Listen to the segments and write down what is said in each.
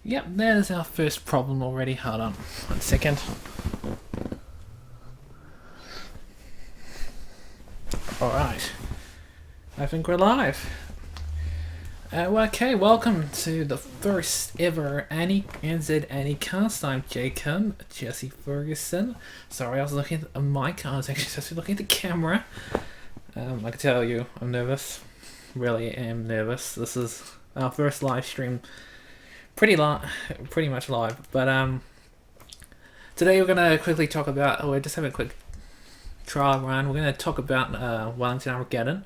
Yep, there's our first problem already. Hold on 1 second. Alright. I think we're live. Okay, welcome to the first ever NZAniCast. I'm J-Kun, Jesse Ferguson. Sorry, I was looking at the mic. I was actually supposed to be looking at the camera. I can tell you, I'm nervous. Really am nervous. This is our first live stream. Pretty much live. But today we're gonna quickly talk about. We're just having a quick trial run. We're gonna talk about Wellington Armageddon.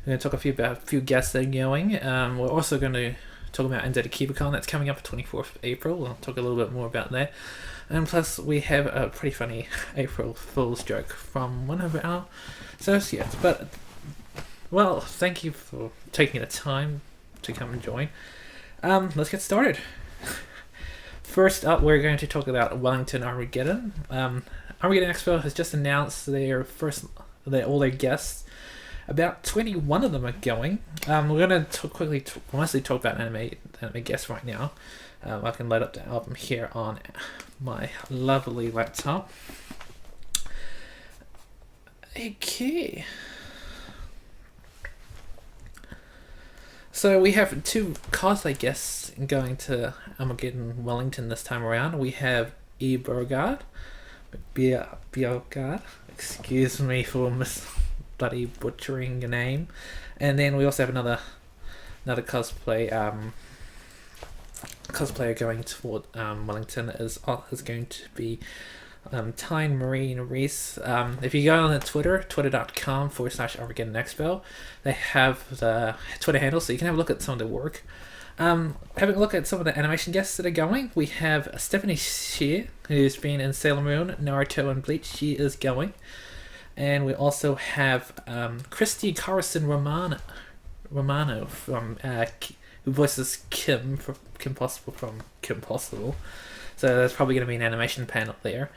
We're gonna talk about a few guests that are going. We're also gonna talk about NZAniCast that's coming up 24th of April. We'll talk a little bit more about that. And plus, we have a pretty funny April Fool's joke from one of our associates. But well, thank you for taking the time to come and join. Let's get started. First up, we're going to talk about Wellington Armageddon. Armageddon Expo has just announced all their guests. About 21 of them are going. We're going to mostly talk about anime guests right now. I can load up the album here on my lovely laptop. Okay. So we have two cosplay guests going to Armageddon Wellington this time around. We have Bjergard. Excuse me for bloody butchering your name. And then we also have another cosplayer going toward Wellington is going to be Tyne Marine Reese. If you go on the twitter.com/Armageddon Expo, they have the Twitter handle, so you can have a look at some of their work. Having a look at some of the animation guests that are going, we have Stephanie Shea, who's been in Sailor Moon, Naruto, and Bleach. She is going. And we also have Christy Carson Romano from who voices Kim Possible from Kim Possible. So there's probably going to be an animation panel there.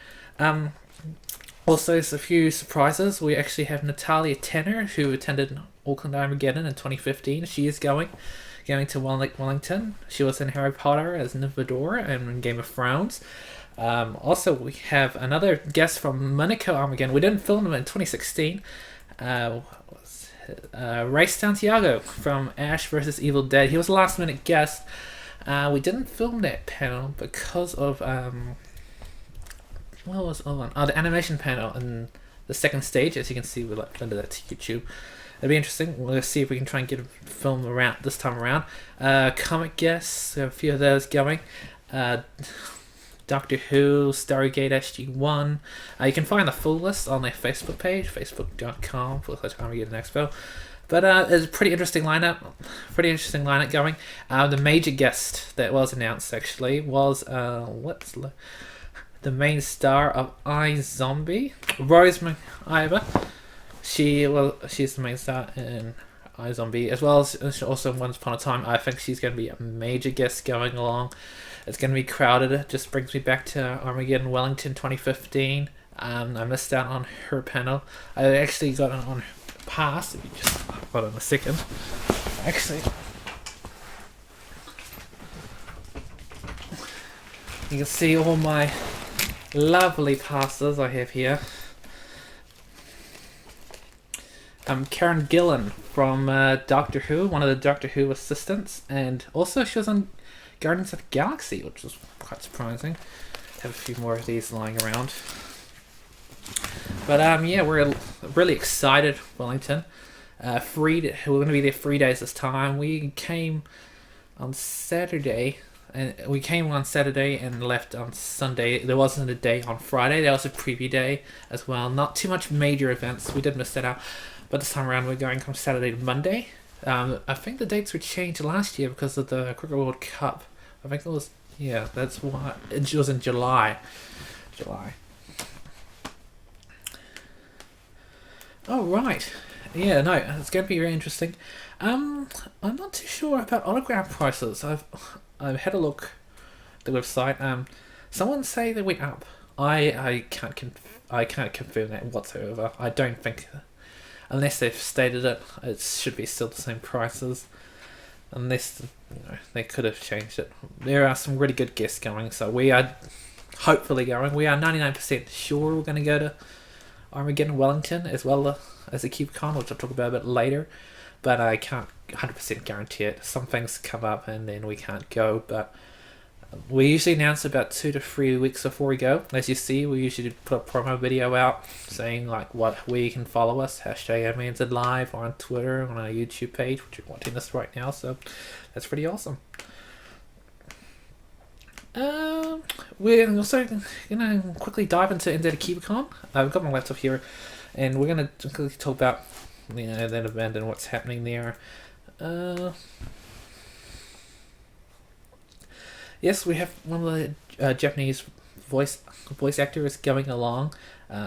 Also, there's a few surprises. We actually have Natalia Tanner, who attended Auckland Armageddon in 2015. She is going to Wellington. She was in Harry Potter as Nymphadora and in Game of Thrones. Also, we have another guest from Monaco Armageddon. We didn't film him in 2016. Ray Santiago from Ash vs. Evil Dead. He was a last minute guest. We didn't film that panel because of what was the other one? The animation panel in the second stage. As you can see, we blended that to YouTube. It'll be interesting. We'll see if we can try and get a film around this time around. Comic guests, we have a few of those going. Doctor Who, Stargate SG-1. You can find the full list on their Facebook page, facebook.com/Armageddon Expo. But it's a pretty interesting lineup going. The major guest that was announced actually was the main star of iZombie, Rose McIver. She's the main star in iZombie, as well as also Once Upon a Time. I think she's going to be a major guest going along. It's going to be crowded. It just brings me back to Armageddon Wellington 2015. I missed out on her panel. I actually got it on pass. If you just hold on a second. Actually, you can see all my lovely passes I have here. Karen Gillan from Doctor Who, one of the Doctor Who assistants, and also she was on Guardians of the Galaxy, which was quite surprising. Have a few more of these lying around. But yeah, we're really excited, Wellington. We're going to be there 3 days this time. We came on Saturday and left on Sunday. There wasn't a day on Friday. There was a preview day as well. Not too much major events. We did miss that out. But this time around, we're going from Saturday to Monday. I think the dates were changed last year because of the Cricket World Cup. I think it was, that's why. It was in July. Oh, right. Yeah, no, it's going to be very interesting. I'm not too sure about autograph prices. I've had a look at the website. Someone say they went up. I can't confirm that whatsoever. I don't think, unless they've stated it, it should be still the same prices. unless they could have changed it. There are some really good guests going, so we are hopefully going. We are 99% sure we're going to go to Armageddon Wellington as well as the CubeCon, which I'll talk about a bit later, but I can't 100% guarantee it. Some things come up and then we can't go, but we usually announce about 2 to 3 weeks before we go. As you see, we usually put a promo video out saying where you can follow us, #NZLive, or on Twitter, on our YouTube page, which you're watching this right now, so that's pretty awesome. We're also going to quickly dive into NZACon. I've got my laptop here, and we're going to quickly talk about that event and what's happening there. Yes, we have one of the Japanese voice actors going along,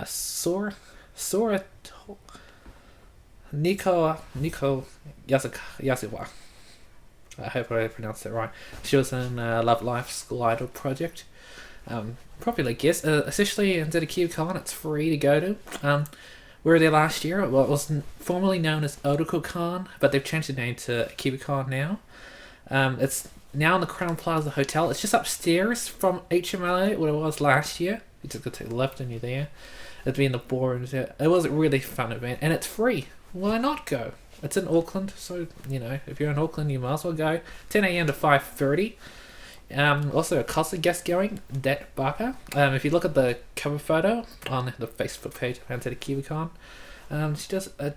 Sora Nico Yasuwa. I hope I pronounced that right. She was in Love Life School Idol project. Popular guest. Essentially, instead of CubeCon, it's free to go to. We were there last year. Well, it was formerly known as Otaku-Con, but they've changed the name to CubeCon now. It's now in the Crown Plaza Hotel. It's just upstairs from HMLA, what it was last year. You just got to take a left and you're there. It'd be in the ballrooms. It was a really fun event, and it's free. Why not go? It's in Auckland, so if you're in Auckland, you might as well go. 10 a.m. to 5:30. Also, a Costa guest going, Det Barker. If you look at the cover photo on the Facebook page of NZACon, she does a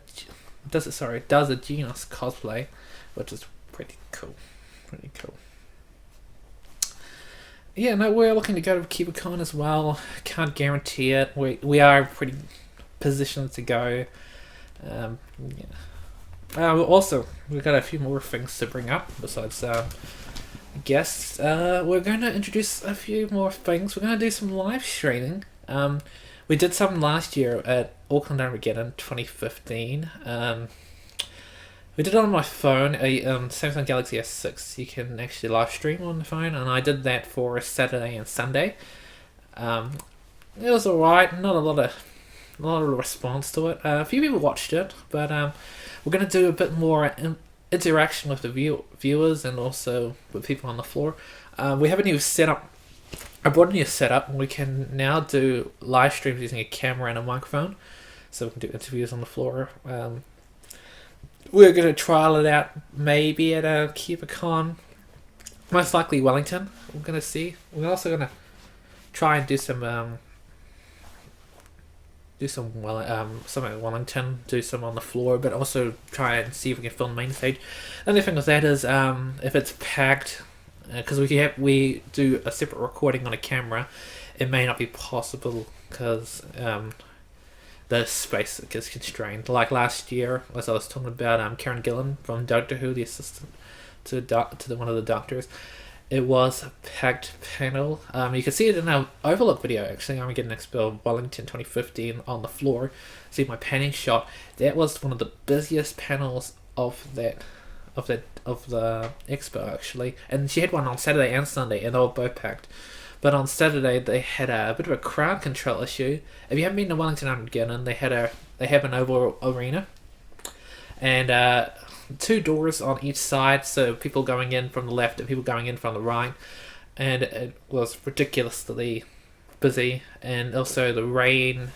Genos cosplay, which is pretty cool. Yeah, no, we're looking to go to CubeCon as well. Can't guarantee it. We are pretty positioned to go. Also, we've got a few more things to bring up besides guests. We're going to introduce a few more things. We're going to do some live streaming. We did some last year at Wellington Armageddon 2015. We did it on my phone, a Samsung Galaxy S6. You can actually live stream on the phone, and I did that for Saturday and Sunday. It was alright, not a lot of response to it. A few people watched it, but we're going to do a bit more interaction with the viewers and also with people on the floor. We have a new setup. I brought a new setup, and we can now do live streams using a camera and a microphone, so we can do interviews on the floor. We're going to trial it out maybe at a CubeCon, most likely Wellington. We're going to see. We're also going to try and do some at Wellington, do some on the floor, but also try and see if we can film the main stage. The only thing with that is if it's packed, because we do a separate recording on a camera, it may not be possible because the space gets constrained. Like last year, as I was talking about, Karen Gillan from Doctor Who, the assistant to one of the doctors. It was a packed panel. You can see it in our Overlook video, actually. Armageddon Expo Wellington 2015 on the floor. See my panning shot. That was one of the busiest panels of the expo, actually. And she had one on Saturday and Sunday, and they were both packed. But on Saturday they had a bit of a crowd control issue. If you haven't been to Wellington Armageddon, they have an oval arena, and 2 doors on each side, so people going in from the left and people going in from the right, and it was ridiculously busy. And also the rain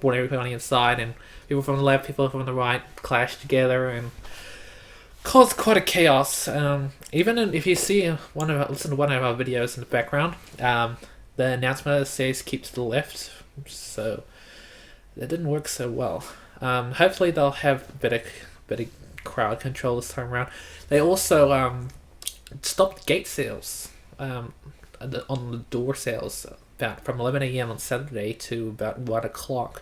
brought everybody inside, and people from the left, people from the right clashed together and caused quite a chaos. Even if you see listen to one of our videos in the background, the announcement says keep to the left, so that didn't work so well. Hopefully they'll have better crowd control this time around. They also stopped gate sales on the door sales about from 11 a.m. on Saturday to about 1 o'clock.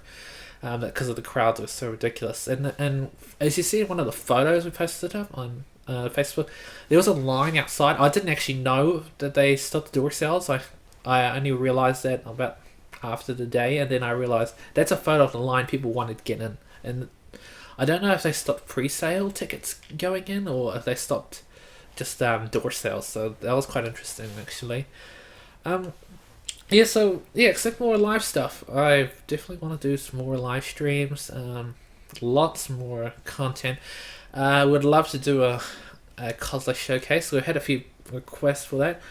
Because of the crowds were so ridiculous. And as you see in one of the photos we posted up on Facebook, there was a line outside. I didn't actually know that they stopped the door sales. I only realised that about after the day, and then I realised that's a photo of the line people wanted to get in. And I don't know if they stopped pre-sale tickets going in, or if they stopped just door sales. So that was quite interesting, actually. Except more live stuff. I definitely want to do some more live streams, lots more content. I would love to do cosplay showcase. We've had a few requests for that.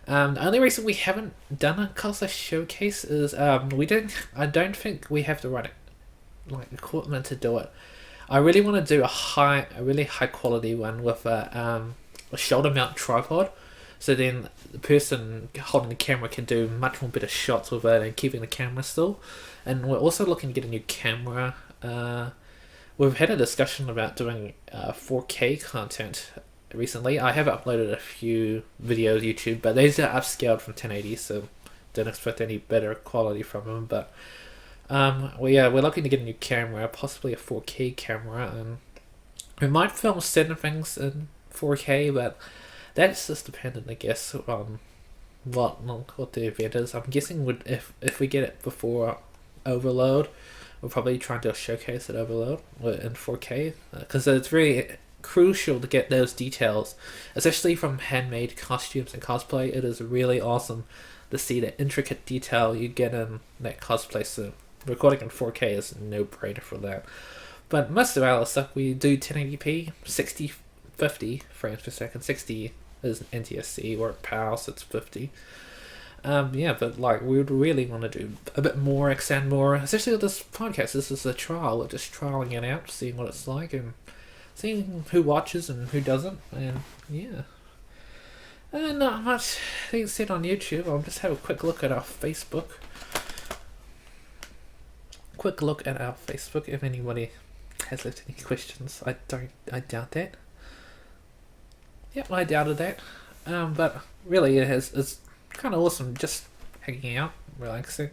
The only reason we haven't done a cosplay showcase is we don't. I don't think we have the right equipment to do it. I really want to do a really high quality one with a shoulder mount tripod, so then the person holding the camera can do much more better shots with it and keeping the camera still. And we're also looking to get a new camera. We've had a discussion about doing 4K content recently. I have uploaded a few videos to YouTube, but these are upscaled from 1080, so don't expect any better quality from them. But we're looking to get a new camera, possibly a 4K camera, and we might film certain things in 4K, but that's just dependent, I guess, on what the event is. I'm guessing if we get it before Overload, we'll probably try and do a showcase at Overload in 4K, because it's really crucial to get those details, especially from handmade costumes and cosplay. It is really awesome to see the intricate detail you get in that cosplay. So recording in 4K is no brainer for that. But most of our stuff we do 1080p, 50 frames per second. 60 is NTSC, or PAL, so it's 50. But we would really want to do a bit more, extend more, especially with this podcast. This is a trial. We're just trialing it out, seeing what it's like, and seeing who watches and who doesn't. And not much being said on YouTube. I'll just have a quick look at our Facebook. If anybody has left any questions. I doubt that. Yep, I doubted that. But really, it's kind of awesome just hanging out, relaxing,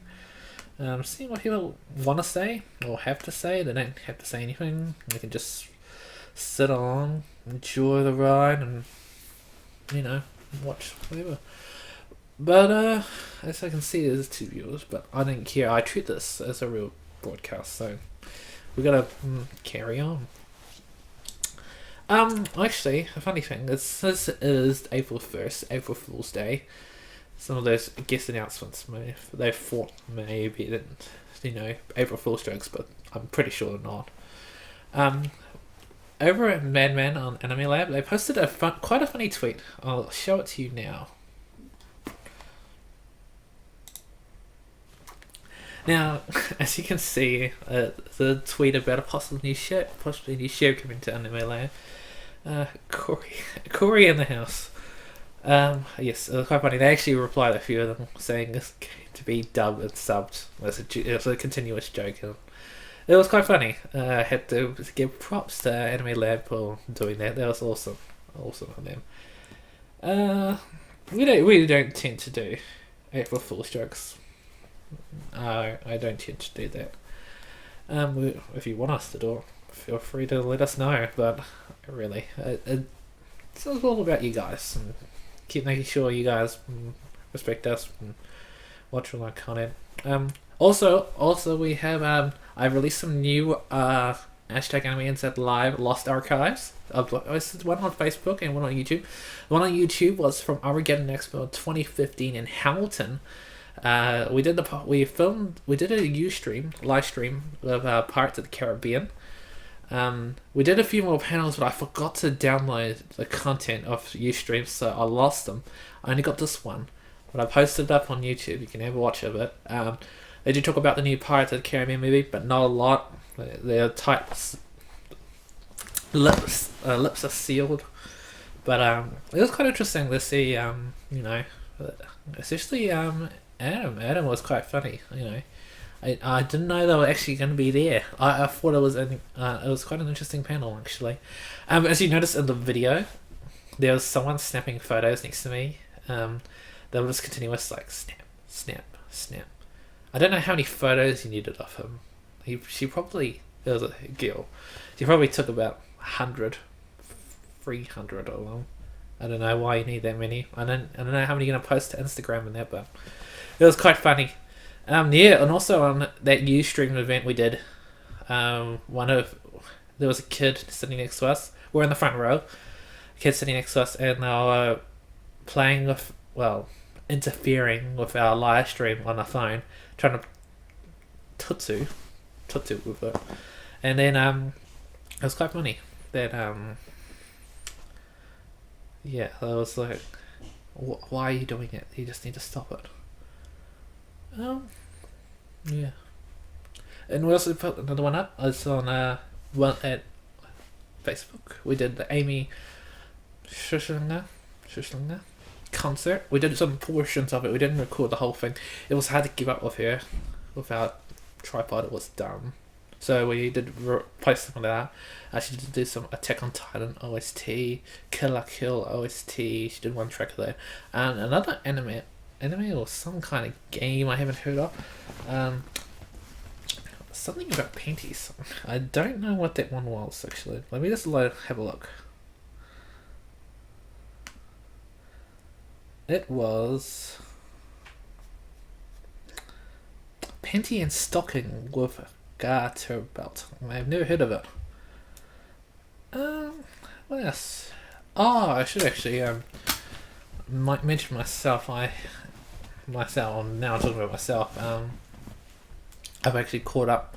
seeing what people want to say or have to say. They don't have to say anything. They can just sit on, enjoy the ride, and watch whatever. But as I can see, there's 2 viewers, but I don't care. I treat this as a real broadcast, so we gotta carry on. Actually, a funny thing is, this is April 1st, April Fool's Day. Some of those guest announcements they thought maybe that, April Fool's jokes, but I'm pretty sure they're not. Over at Madman on Anime Lab, they posted quite a funny tweet. I'll show it to you now. Now, as you can see, the tweet about a possibly new show coming to Anime Lab. Corey in the house. Yes, it was quite funny. They actually replied a few of them saying it's going to be dubbed and subbed. It was a continuous joke. It was quite funny. I had to give props to Anime Lab for doing that. That was awesome. Awesome of them. We don't tend to do April Fool's jokes. I don't tend to do that. If you want us to do it, feel free to let us know. But really, it's all about you guys, and keep making sure you guys respect us and watch all our content. Also we have I released some new hashtag Anime NZ Live Lost Archives. One on Facebook and one on YouTube. One on YouTube was from Armageddon Expo 2015 in Hamilton. We did a live stream of Pirates of the Caribbean. We did a few more panels, but I forgot to download the content of Ustream, so I lost them. I only got this one, but I posted it up on YouTube. You can have a watch of it. They do talk about the new Pirates of the Caribbean movie, but not a lot. Their lips are sealed. But it was quite interesting to see, especially Adam. Adam was quite funny, I didn't know they were actually going to be there. I thought it was quite an interesting panel, actually. As you noticed in the video, there was someone snapping photos next to me. They were just continuous, snap, snap, snap. I don't know how many photos he needed of him. It was a girl. She probably took about 100, 300 of them. I don't know why you need that many. I don't know how many you're going to post to Instagram and that, but it was quite funny. And also on that Ustream event we did, there was a kid sitting next to us. We're in the front row. A kid sitting next to us, and they were interfering with our live stream on the phone, trying to tutsu with it. And then it was quite funny that Yeah, I was like, why are you doing it? You just need to stop it. Yeah. And we also put another one up. It's on one at Facebook. We did the Amy Schuschlinger concert. We did some portions of it. We didn't record the whole thing. It was hard to keep up with her without tripod. It was dumb. So we did replace some of that. She did do some Attack on Titan OST, Kill la Kill OST. She did one track there, and another anime or some kind of game I haven't heard of. Something about panties. I don't know what that one was actually. Let me just have a look. It was panty and stocking with a garter belt. I've never heard of it. What else? Oh, I should actually might mention myself. Now I'm talking about myself. I've actually caught up.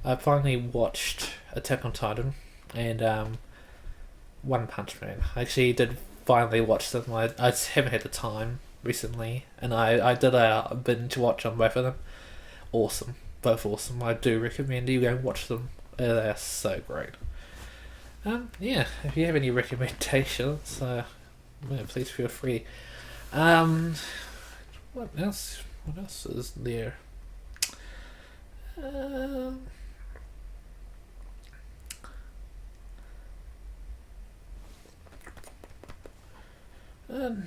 I finally watched Attack on Titan and One Punch Man. I actually did finally watch them. I just haven't had the time recently, and I did a binge watch on both of them. Awesome, both awesome. I do recommend you go and watch them. They're so great. Yeah, if you have any recommendations, yeah, please feel free. What else? What else is there?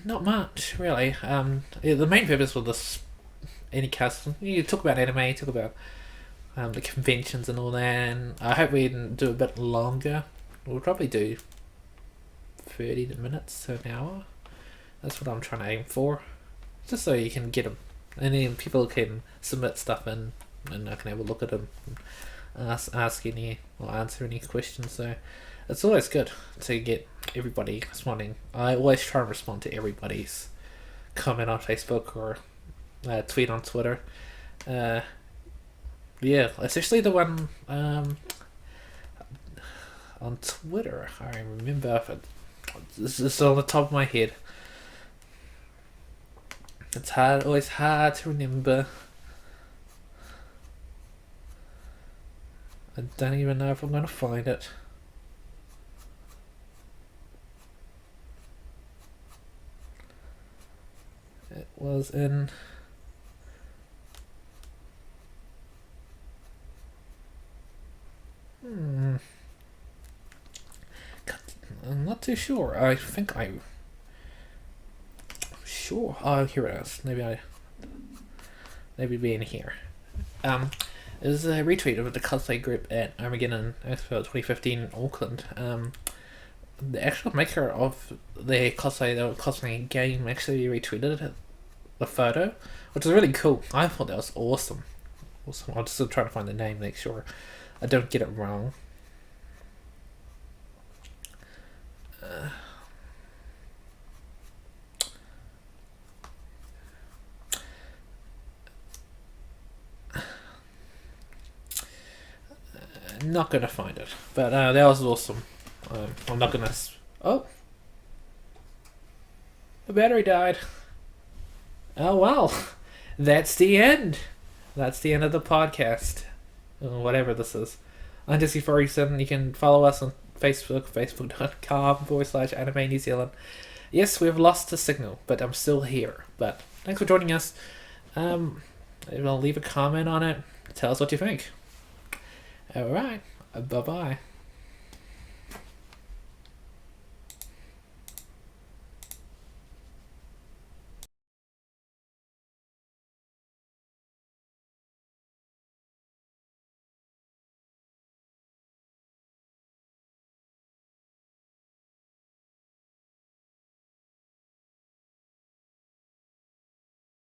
Not much really. Yeah, the main purpose of this NZAniCast, you talk about anime, talk about the conventions and all that. And I hope we can do a bit longer. We'll probably do 30 minutes to an hour. That's what I'm trying to aim for, just so you can get them, and then people can submit stuff in, and I can have a look at them, and ask any or answer any questions. So it's always good to get everybody responding. I always try and respond to everybody's comment on Facebook or tweet on Twitter. Yeah, especially the one on Twitter. I remember if this is on the top of my head. It's always hard to remember. I don't even know if I'm gonna find it. It was in I'm not too sure. I think I'm sure. Oh, here it is. Maybe being here. It was a retweet of the cosplay group at Armageddon Expo 2015 in Auckland. The actual maker of the cosplay game actually retweeted the photo, which is really cool. I thought that was awesome. I'm just still trying to find the name, make sure I don't get it wrong. Not gonna find it, but that was awesome. I'm not gonna. Oh, the battery died. Oh well, that's the end. That's the end of the podcast. Whatever this is. I'm Jesse Ferguson. You can follow us on Facebook, facebook.com/Anime New Zealand. Yes, we've lost the signal, but I'm still here. But thanks for joining us. I'll leave a comment on it. Tell us what you think. Alright, bye bye.